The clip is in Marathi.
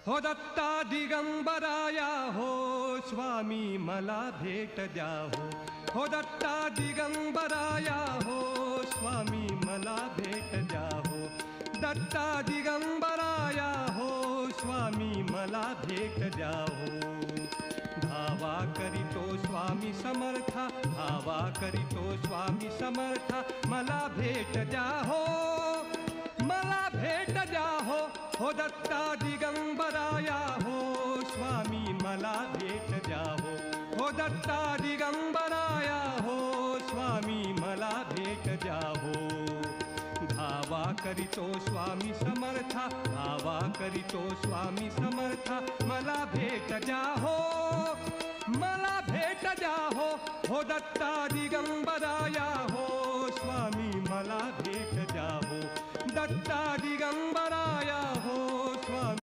हो दत्ता दिगंबराया हो स्वामी मला भेट द्या हो दत्ता दिगंबराया हो स्वामी मला भेट द्या हो दत्ता दिगंबराया हो स्वामी मला भेट द्या हो धावा करीतो स्वामी समर्था धावा करीतो स्वामी समर्था मला भेट द्या मला भेट द्या हो दत्ता दिगंबराया हो स्वामी मला भेट द्या हो दत्ता दिगंबराया हो स्वामी मला भेट द्या धावा करीतो स्वामी समर्था धावा करीतो स्वामी समर्था मला भेट द्या मला भेट द्या हो दत्ता दिगंबराया